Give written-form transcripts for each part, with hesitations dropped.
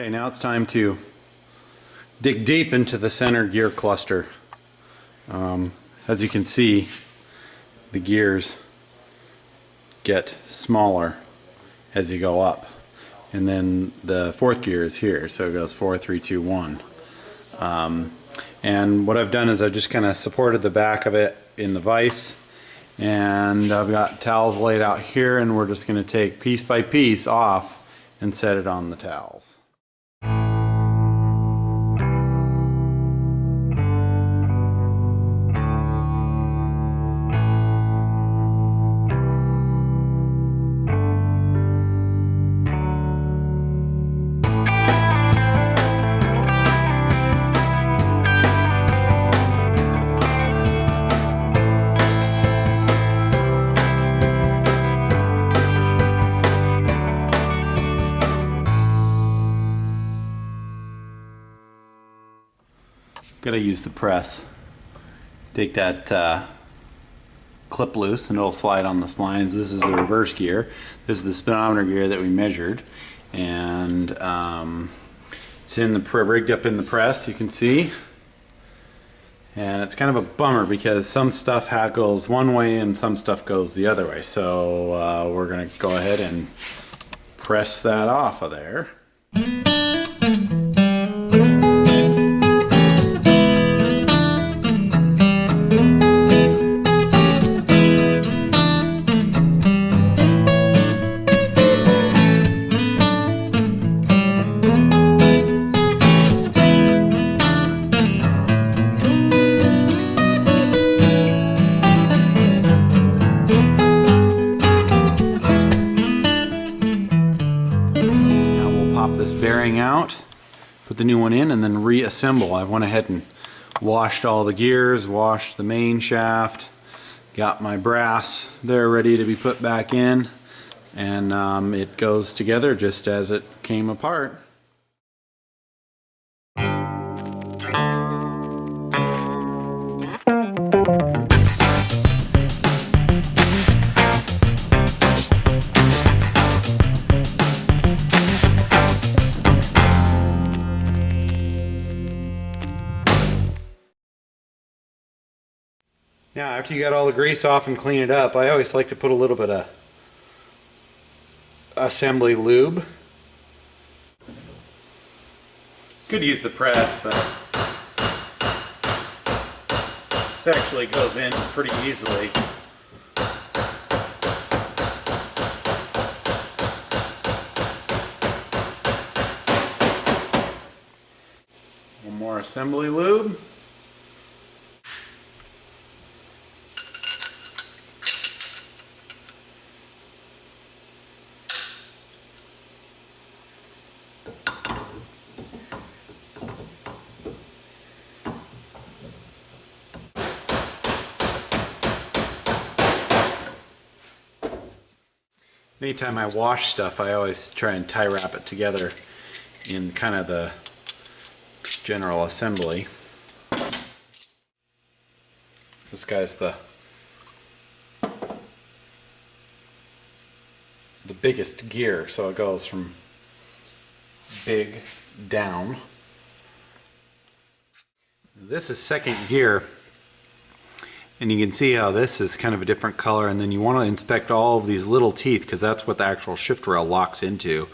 Okay, now it's time to dig deep into the center gear cluster. As you can see, the gears get smaller as you go up, and then the fourth gear is here, so it goes 4, 3, 2, 1. And what I've done is I've just kind of supported the back of it in the vise, and I've got towels laid out here, and we're just going to take piece by piece off and set it on the towels. Gotta use the press. Take that clip loose and it'll slide on the splines. This is the reverse gear. This is the speedometer gear that we measured, and it's in the rigged up in the press, you can see. And it's kind of a bummer because some stuff goes one way and some stuff goes the other way. So we're gonna go ahead and press that off of there. This bearing out, put the new one in, and then reassemble. I went ahead and washed all the gears, washed the main shaft, got my brass there ready to be put back in, and it goes together just as it came apart. Now, after you got all the grease off and clean it up, I always like to put a little bit of assembly lube. Could use the press, but this actually goes in pretty easily. One more assembly lube. Anytime I wash stuff, I always try and tie wrap it together in kind of the general assembly. This guy's the biggest gear, so it goes from big down. This is second gear, and you can see how this is kind of a different color, and then you want to inspect all of these little teeth because that's what the actual shift rail locks into.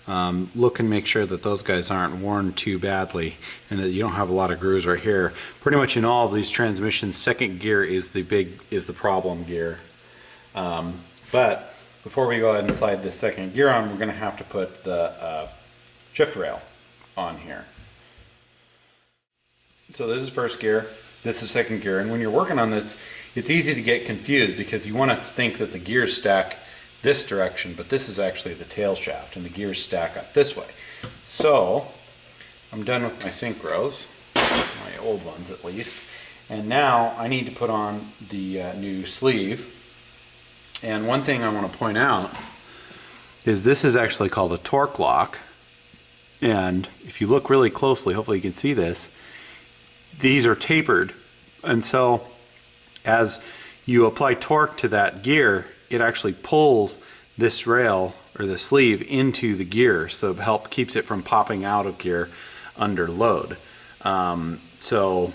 Look and make sure that those guys aren't worn too badly and that you don't have a lot of grooves right here. Pretty much in all of these transmissions, second gear is the problem gear. But before we go ahead and slide this second gear on, we're going to have to put the shift rail on here. So this is first gear, this is second gear, and when you're working on this, it's easy to get confused because you want to think that the gears stack this direction, but this is actually the tail shaft and the gears stack up this way. So I'm done with my synchros, my old ones at least, and now I need to put on the new sleeve. And one thing I want to point out is this is actually called a torque lock, and if you look really closely, hopefully you can see this, these are tapered, and so as you apply torque to that gear, it actually pulls this rail or the sleeve into the gear, so it keeps it from popping out of gear under load. So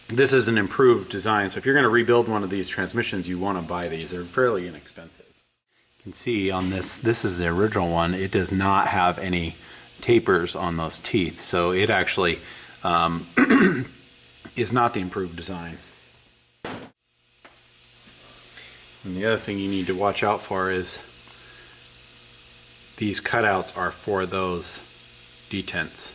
this is an improved design. So if you're going to rebuild one of these transmissions, you want to buy these. They're fairly inexpensive. You can see on this is the original one. It does not have any tapers on those teeth, so it actually is not the improved design. And the other thing you need to watch out for is these cutouts are for those detents.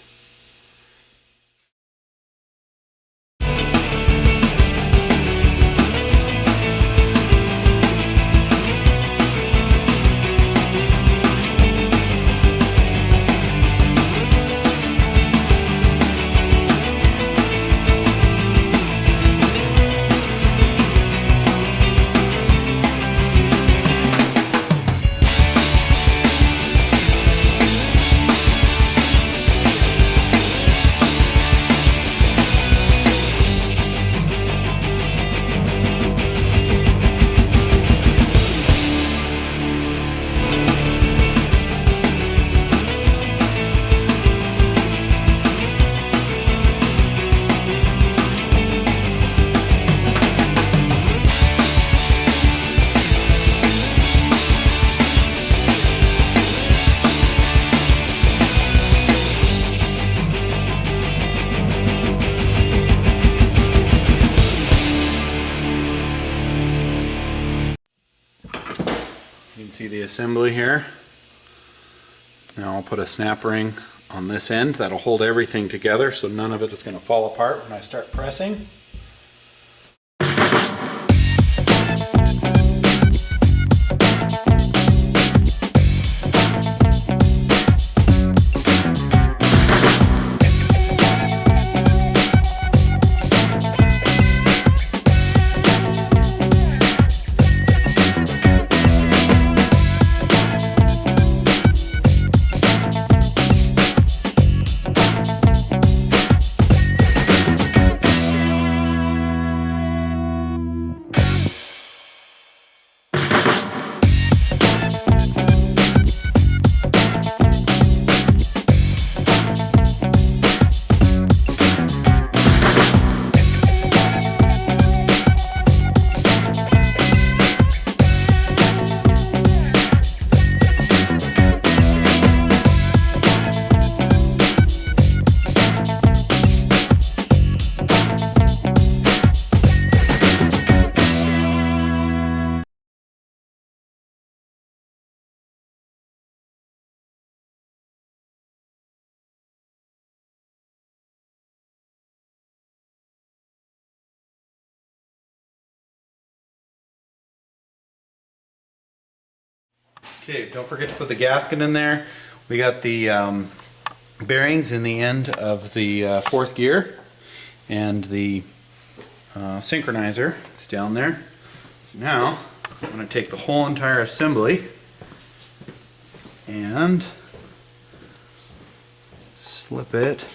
You can see the assembly here. Now I'll put a snap ring on this end that'll hold everything together so none of it is going to fall apart when I start pressing. Okay, don't forget to put the gasket in there. We got the bearings in the end of the fourth gear, and the synchronizer is down there. So now I'm going to take the whole entire assembly and slip it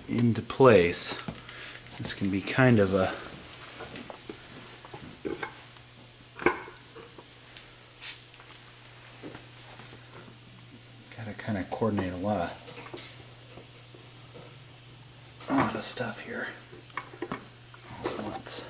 into place. This can be kind of a kind of coordinate a lot of stuff here all at once.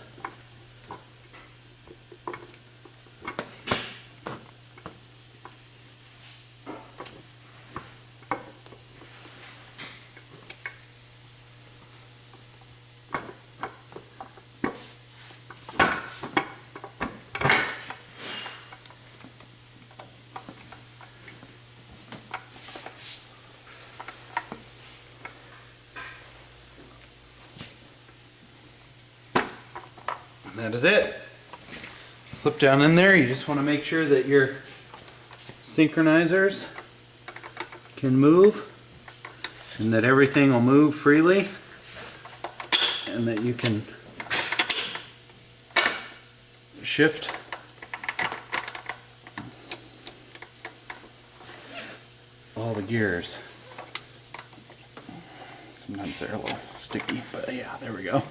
That is it. Slip down in there. You just want to make sure that your synchronizers can move and that everything will move freely and that you can shift all the gears. Sometimes they're a little sticky, but yeah, there we go.